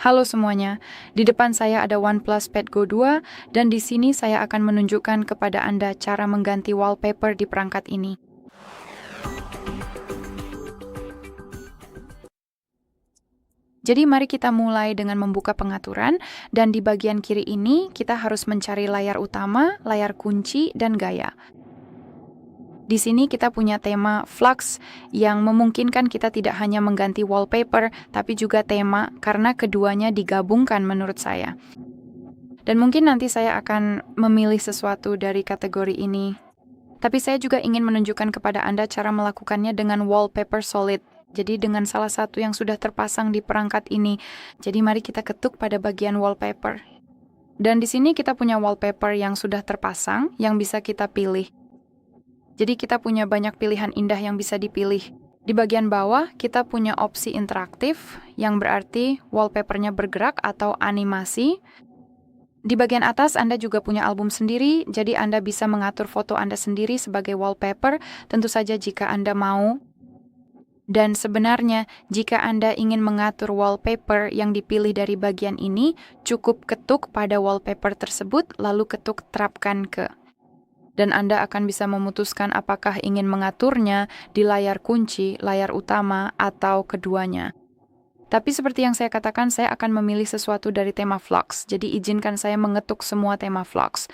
Halo semuanya, di depan saya ada OnePlus Pad Go 2 dan di sini saya akan menunjukkan kepada Anda cara mengganti wallpaper di perangkat ini. Jadi mari kita mulai dengan membuka pengaturan dan di bagian kiri ini kita harus mencari layar utama, layar kunci, dan gaya. Di sini kita punya tema Flux yang memungkinkan kita tidak hanya mengganti wallpaper, tapi juga tema karena keduanya digabungkan menurut saya. Dan mungkin nanti saya akan memilih sesuatu dari kategori ini. Tapi saya juga ingin menunjukkan kepada Anda cara melakukannya dengan wallpaper solid. Jadi dengan salah satu yang sudah terpasang di perangkat ini. Jadi mari kita ketuk pada bagian wallpaper. Dan di sini kita punya wallpaper yang sudah terpasang yang bisa kita pilih. Jadi kita punya banyak pilihan indah yang bisa dipilih. Di bagian bawah kita punya opsi interaktif yang berarti wallpapernya bergerak atau animasi. Di bagian atas Anda juga punya album sendiri, jadi Anda bisa mengatur foto Anda sendiri sebagai wallpaper, tentu saja jika Anda mau. Dan sebenarnya, jika Anda ingin mengatur wallpaper yang dipilih dari bagian ini, cukup ketuk pada wallpaper tersebut, lalu ketuk terapkan ke. Dan Anda akan bisa memutuskan apakah ingin mengaturnya di layar kunci, layar utama, atau keduanya. Tapi seperti yang saya katakan, saya akan memilih sesuatu dari tema Flux. Jadi izinkan saya mengetuk semua tema Flux.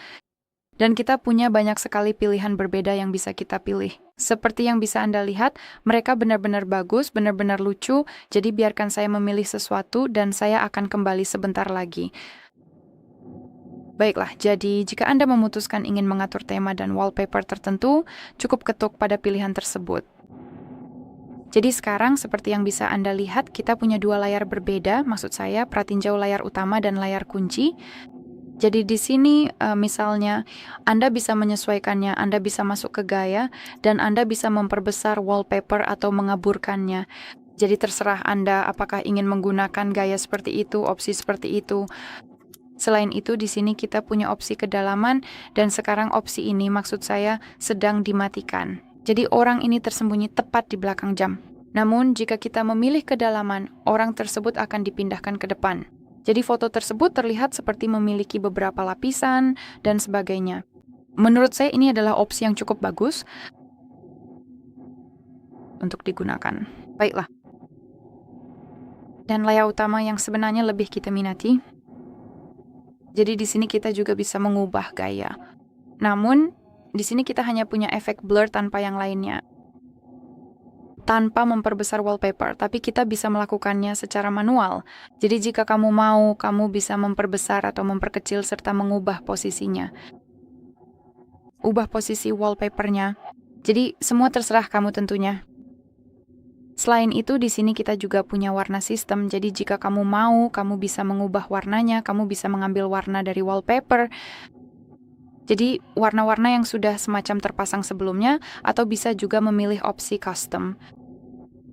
Dan kita punya banyak sekali pilihan berbeda yang bisa kita pilih. Seperti yang bisa Anda lihat, mereka benar-benar bagus, benar-benar lucu. Jadi biarkan saya memilih sesuatu dan saya akan kembali sebentar lagi. Baiklah, jadi jika Anda memutuskan ingin mengatur tema dan wallpaper tertentu, cukup ketuk pada pilihan tersebut. Jadi sekarang seperti yang bisa Anda lihat, kita punya dua layar berbeda, maksud saya pratinjau layar utama dan layar kunci. Jadi di sini misalnya Anda bisa menyesuaikannya, Anda bisa masuk ke gaya, dan Anda bisa memperbesar wallpaper atau mengaburkannya. Jadi terserah Anda apakah ingin menggunakan gaya seperti itu, opsi seperti itu. Selain itu, di sini kita punya opsi kedalaman, dan sekarang opsi ini maksud saya sedang dimatikan. Jadi orang ini tersembunyi tepat di belakang jam. Namun, jika kita memilih kedalaman, orang tersebut akan dipindahkan ke depan. Jadi foto tersebut terlihat seperti memiliki beberapa lapisan, dan sebagainya. Menurut saya ini adalah opsi yang cukup bagus untuk digunakan. Baiklah. Dan layar utama yang sebenarnya lebih kita minati. Jadi di sini kita juga bisa mengubah gaya. Namun, di sini kita hanya punya efek blur tanpa yang lainnya. Tanpa memperbesar wallpaper, tapi kita bisa melakukannya secara manual. Jadi jika kamu mau, kamu bisa memperbesar atau memperkecil serta mengubah posisinya. Ubah posisi wallpapernya. Jadi semua terserah kamu tentunya. Selain itu, di sini kita juga punya warna sistem. Jadi jika kamu mau, kamu bisa mengubah warnanya, kamu bisa mengambil warna dari wallpaper. Jadi warna-warna yang sudah semacam terpasang sebelumnya, atau bisa juga memilih opsi custom.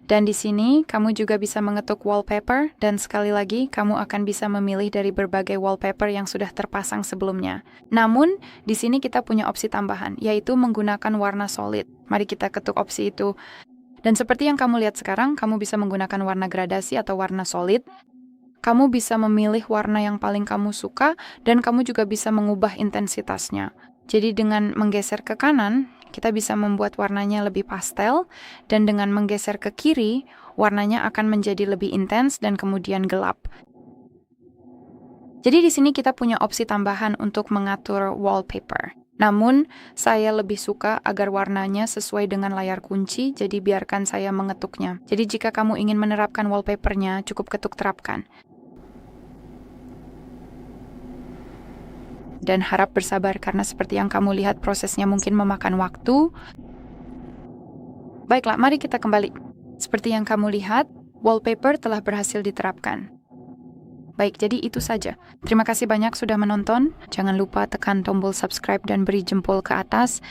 Dan di sini, kamu juga bisa mengetuk wallpaper, dan sekali lagi, kamu akan bisa memilih dari berbagai wallpaper yang sudah terpasang sebelumnya. Namun, di sini kita punya opsi tambahan, yaitu menggunakan warna solid. Mari kita ketuk opsi itu. Dan seperti yang kamu lihat sekarang, kamu bisa menggunakan warna gradasi atau warna solid. Kamu bisa memilih warna yang paling kamu suka, dan kamu juga bisa mengubah intensitasnya. Jadi dengan menggeser ke kanan, kita bisa membuat warnanya lebih pastel, dan dengan menggeser ke kiri, warnanya akan menjadi lebih intens dan kemudian gelap. Jadi di sini kita punya opsi tambahan untuk mengatur wallpaper. Namun, saya lebih suka agar warnanya sesuai dengan layar kunci, jadi biarkan saya mengetuknya. Jadi jika kamu ingin menerapkan wallpapernya, cukup ketuk terapkan. Dan harap bersabar karena seperti yang kamu lihat prosesnya mungkin memakan waktu. Baiklah, mari kita kembali. Seperti yang kamu lihat, wallpaper telah berhasil diterapkan. Baik, jadi itu saja. Terima kasih banyak sudah menonton. Jangan lupa tekan tombol subscribe dan beri jempol ke atas.